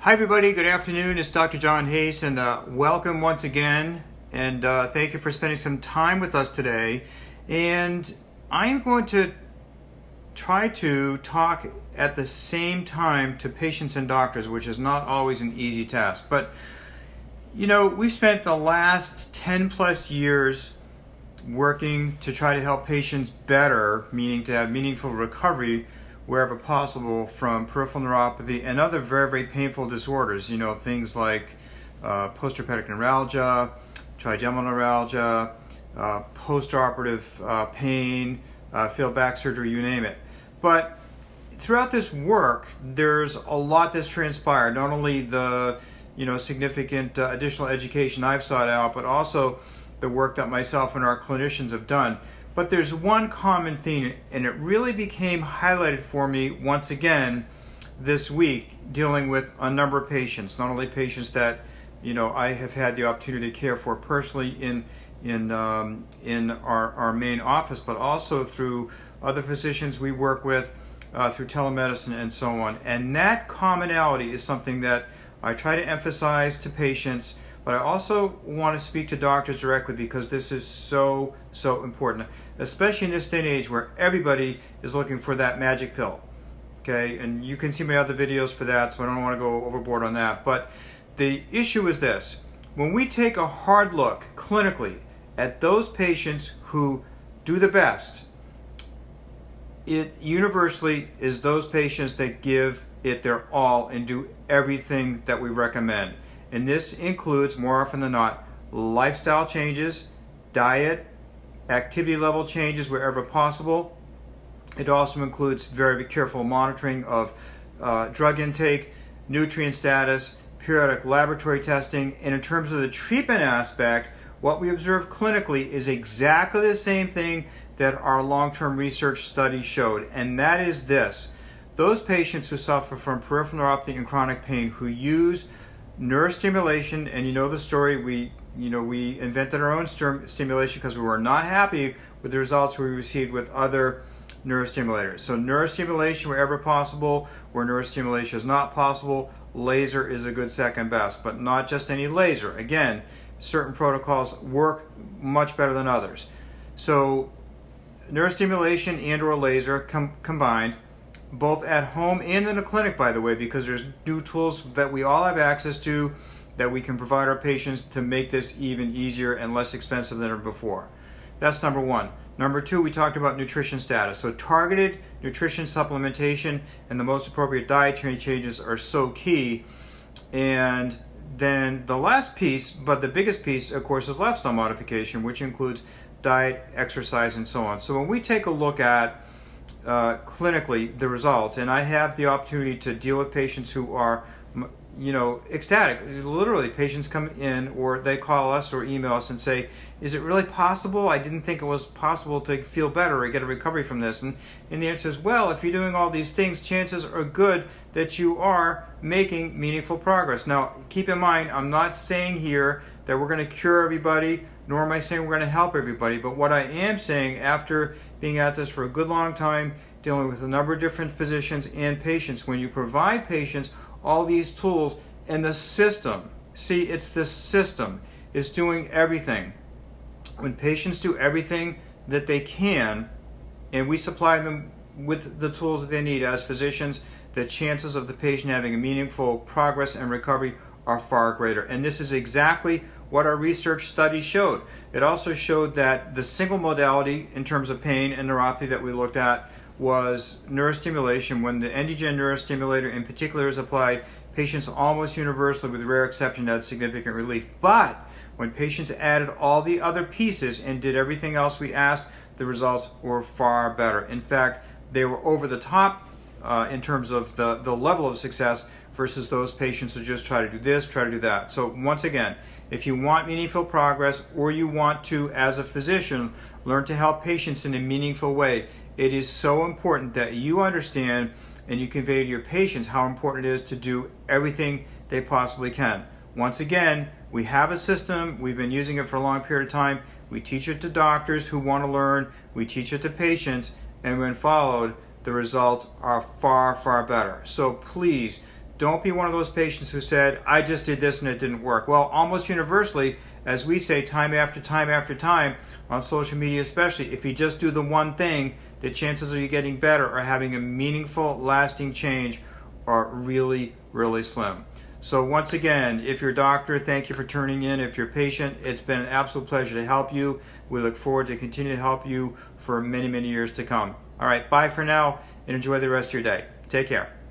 Hi everybody, good afternoon. It's Dr. John Hayes and welcome once again, and thank you for spending some time with us today. And I'm going to try to talk at the same time to patients and doctors, which is not always an easy task. But you know, we've spent the last 10 plus years working to try to help patients better, meaning to have meaningful recovery wherever possible from peripheral neuropathy and other very, very painful disorders. You know, things like postherpetic neuralgia, trigeminal neuralgia, postoperative pain, failed back surgery, you name it. But throughout this work, there's a lot that's transpired. Not only the significant additional education I've sought out, but also the work that myself and our clinicians have done. But there's one common theme, and it really became highlighted for me once again this week, dealing with a number of patients, not only patients that I have had the opportunity to care for personally in our main office, but also through other physicians we work with, through telemedicine and so on. And that commonality is something that I try to emphasize to patients, but I also want to speak to doctors directly because this is so important, especially in this day and age where everybody is looking for that magic pill. Okay, and you can see my other videos for that, so I don't want to go overboard on that. But the issue is this: when we take a hard look clinically at those patients who do the best, it universally is those patients that give it their all and do everything that we recommend. And this includes, more often than not, lifestyle changes, diet, activity level changes wherever possible. It also includes very careful monitoring of drug intake, nutrient status, periodic laboratory testing. And in terms of the treatment aspect, what we observe clinically is exactly the same thing that our long-term research study showed. And that is this: those patients who suffer from peripheral neuropathy and chronic pain who use neurostimulation, and you know the story, we invented our own stimulation because we were not happy with the results we received with other neurostimulators. So neurostimulation wherever possible. Where neurostimulation is not possible, laser is a good second best, but not just any laser. Again, certain protocols work much better than others. So neurostimulation and or laser combined, both at home and in the clinic, by the way, because there's new tools that we all have access to that we can provide our patients to make this even easier and less expensive than ever before. That's number one. Number two, we talked about nutrition status. So targeted nutrition supplementation and the most appropriate dietary changes are so key. And then the last piece, but the biggest piece, of course, is lifestyle modification, which includes diet, exercise, and so on. So when we take a look at clinically the results, and I have the opportunity to deal with patients who are ecstatic. Literally, patients come in or they call us or email us and say, is it really possible? I didn't think it was possible to feel better or get a recovery from this. And the answer is, well, if you're doing all these things, chances are good that you are making meaningful progress. Now, keep in mind, I'm not saying here that we're going to cure everybody, nor am I saying we're going to help everybody. But what I am saying, after being at this for a good long time, dealing with a number of different physicians and patients, when you provide patients all these tools and the system, see, it's the system is doing everything. When patients do everything that they can, and we supply them with the tools that they need as physicians, the chances of the patient having a meaningful progress and recovery are far greater. And this is exactly what our research study showed. It also showed that the single modality in terms of pain and neuropathy that we looked at was neurostimulation. When the NDGen neurostimulator in particular is applied, patients almost universally, with rare exception, had significant relief. But when patients added all the other pieces and did everything else we asked, the results were far better. In fact, they were over the top in terms of the level of success versus those patients who just try to do this, try to do that. So once again, if you want meaningful progress, or you want to, as a physician, learn to help patients in a meaningful way, it is so important that you understand and you convey to your patients how important it is to do everything they possibly can. Once again, we have a system. We've been using it for a long period of time. We teach it to doctors who want to learn. We teach it to patients. And when followed, the results are far, far better. So please Don't be one of those patients who said, I just did this and it didn't work. Well, almost universally, as we say time after time after time on social media especially, if you just do the one thing, the chances of you getting better or having a meaningful, lasting change are really, really slim. So once again, if you're a doctor, thank you for tuning in. If you're a patient, it's been an absolute pleasure to help you. We look forward to continue to help you for many, many years to come. All right, bye for now, and enjoy the rest of your day. Take care.